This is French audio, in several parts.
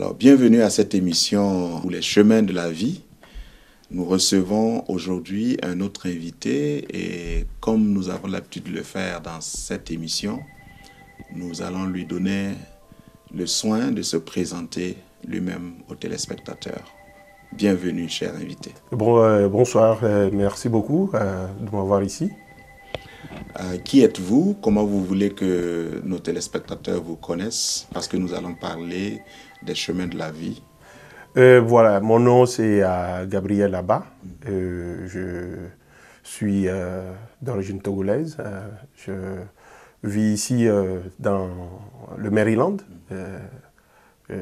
Alors, bienvenue à cette émission pour les chemins de la vie. Nous recevons aujourd'hui un autre invité et comme nous avons l'habitude de le faire dans cette émission, nous allons lui donner le soin de se présenter lui-même aux téléspectateurs. Bienvenue, cher invité. Bonsoir, merci beaucoup de m'avoir ici. Qui êtes-vous? Comment vous voulez que nos téléspectateurs vous connaissent? Parce que nous allons parler des chemins de la vie. Voilà, mon nom c'est Gabriel Abba. Je suis d'origine togolaise. Je vis ici dans le Maryland,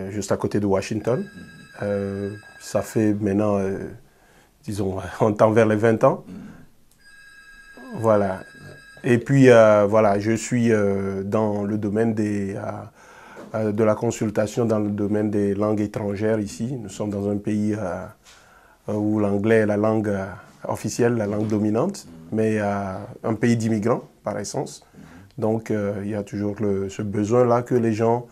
juste à côté de Washington. Ça fait maintenant, disons, on tend vers les 20 ans. Voilà. Et puis, voilà, je suis dans le domaine de la consultation dans le domaine des langues étrangères ici. Nous sommes dans un pays où l'anglais est la langue officielle, la langue dominante, mais un pays d'immigrants par essence. Donc, il y a toujours ce besoin-là que les gens,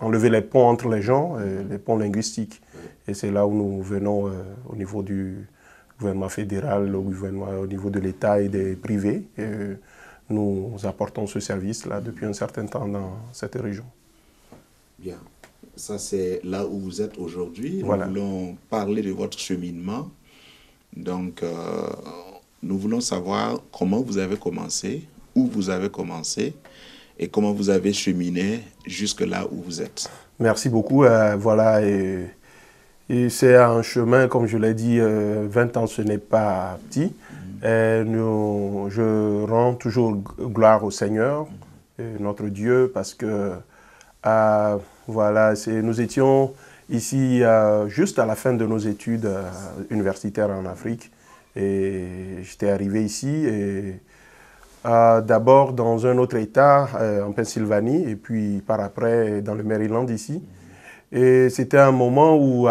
enlever les ponts entre les gens, les ponts linguistiques. Et c'est là où nous venons au niveau du gouvernement fédéral, au niveau de l'État et des privés. Nous apportons ce service-là depuis un certain temps dans cette région. Bien. Ça, c'est là où vous êtes aujourd'hui. Voilà. Nous voulons parler de votre cheminement. Donc, nous voulons savoir comment vous avez commencé, où vous avez commencé et comment vous avez cheminé jusque là où vous êtes. Merci beaucoup. Voilà. Et c'est un chemin, comme je l'ai dit, 20 ans, ce n'est pas petit. Je rends toujours gloire au Seigneur, notre Dieu, parce que voilà, nous étions ici juste à la fin de nos études universitaires en Afrique. Et j'étais arrivé ici, et d'abord dans un autre État, en Pennsylvanie, et puis par après dans le Maryland ici. Et c'était un moment où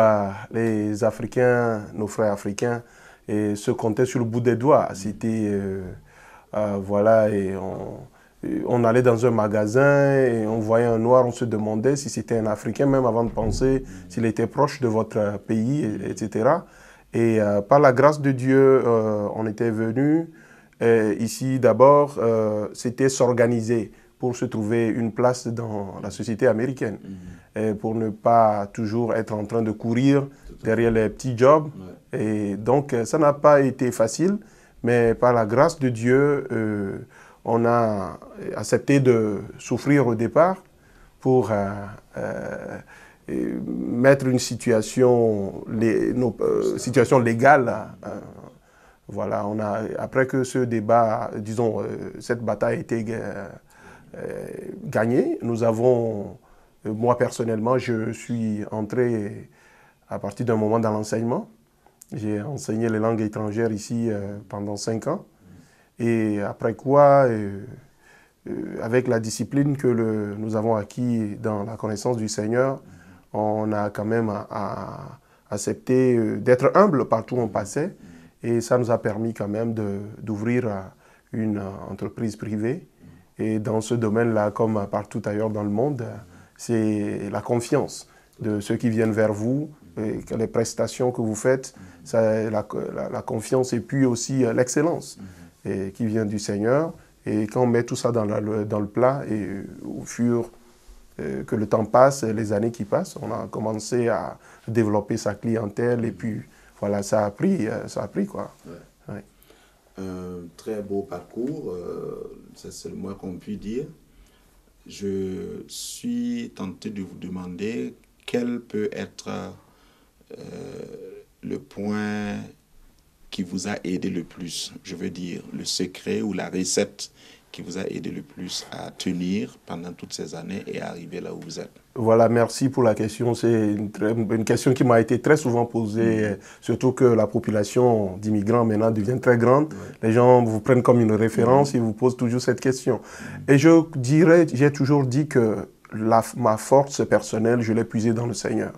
les Africains, nos frères africains, se comptaient sur le bout des doigts. C'était, voilà, et on allait dans un magasin et on voyait un noir, on se demandait si c'était un Africain, même avant de penser s'il était proche de votre pays, etc. Et par la grâce de Dieu, on était venus ici d'abord, c'était s'organiser pour se trouver une place dans la société américaine, pour ne pas toujours être en train de courir derrière les petits jobs. Ouais. Et donc, ça n'a pas été facile, mais par la grâce de Dieu, on a accepté de souffrir au départ pour mettre une situation, situation légale. Voilà, après que ce débat, disons, cette bataille a été gagnée, nous avons, moi personnellement, je suis entré à partir d'un moment dans l'enseignement. J'ai enseigné les langues étrangères ici pendant 5 ans. Et après quoi, avec la discipline que nous avons acquis dans la connaissance du Seigneur, on a quand même accepté d'être humble partout où on passait. Et ça nous a permis quand même d'ouvrir une entreprise privée. Et dans ce domaine-là, comme partout ailleurs dans le monde, c'est la confiance de ceux qui viennent vers vous, et que les prestations que vous faites, la confiance et puis aussi l'excellence qui vient du Seigneur. Et quand on met tout ça dans le plat, et au fur que le temps passe, les années qui passent, on a commencé à développer sa clientèle et puis voilà, ça a pris quoi. Ouais. Ouais. Un très beau parcours, c'est le moins qu'on puisse dire. Je suis tenté de vous demander quel peut être le point qui vous a aidé le plus, je veux dire le secret ou la recette qui vous a aidé le plus à tenir pendant toutes ces années et à arriver là où vous êtes. Voilà, merci pour la question. C'est une question qui m'a été très souvent posée, surtout que la population d'immigrants maintenant devient très grande. Les gens vous prennent comme une référence et vous posent toujours cette question. Et je dirais, j'ai toujours dit que ma force personnelle, je l'ai puisée dans le Seigneur.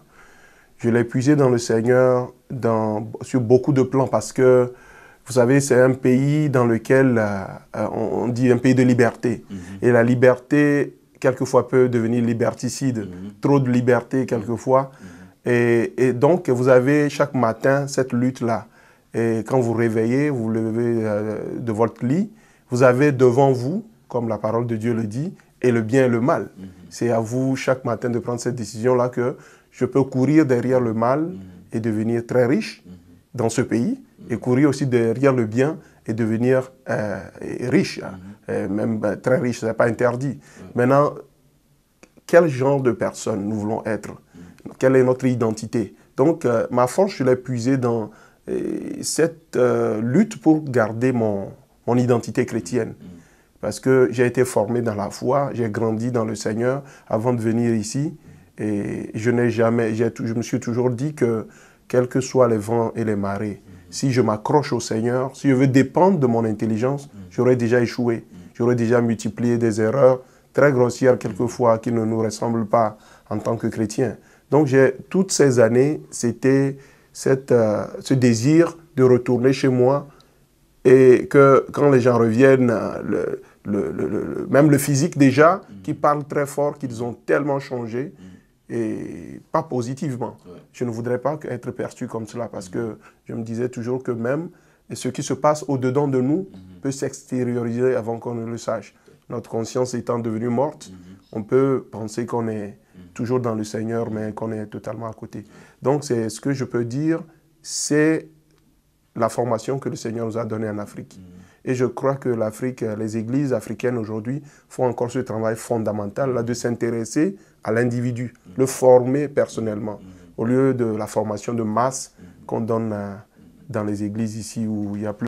Je l'ai puisée dans le Seigneur sur beaucoup de plans parce que, vous savez, c'est un pays dans lequel on dit un pays de liberté. Et la liberté quelquefois peut devenir liberticide, trop de liberté quelquefois. Et donc, vous avez chaque matin cette lutte-là. Et quand vous réveillez, vous levez de votre lit, vous avez devant vous, comme la parole de Dieu le dit, et le bien et le mal. C'est à vous chaque matin de prendre cette décision-là que je peux courir derrière le mal et devenir très riche dans ce pays, et courir aussi derrière le bien et devenir riche, même très riche, ce n'est pas interdit. Maintenant, quel genre de personne nous voulons être? Quelle est notre identité? Donc, ma force, je l'ai puisée dans cette lutte pour garder mon identité chrétienne. Parce que j'ai été formé dans la foi, j'ai grandi dans le Seigneur avant de venir ici. Et je me suis toujours dit que, quels que soient les vents et les marées, si je m'accroche au Seigneur, si je veux dépendre de mon intelligence, j'aurais déjà échoué. J'aurais déjà multiplié des erreurs très grossières quelquefois qui ne nous ressemblent pas en tant que chrétiens. Donc toutes ces années, c'était ce désir de retourner chez moi et que quand les gens reviennent, même le physique déjà, qui parle très fort, qu'ils ont tellement changé, et pas positivement. Je ne voudrais pas être perçu comme cela parce que je me disais toujours que même ce qui se passe au-dedans de nous peut s'extérioriser avant qu'on ne le sache. Notre conscience étant devenue morte, on peut penser qu'on est toujours dans le Seigneur, mais qu'on est totalement à côté. Donc, c'est ce que je peux dire, c'est la formation que le Seigneur nous a donnée en Afrique. Et je crois que l'Afrique, les églises africaines aujourd'hui font encore ce travail fondamental là, de s'intéresser à l'individu, le former personnellement, au lieu de la formation de masse qu'on donne dans les églises ici où il y a plus...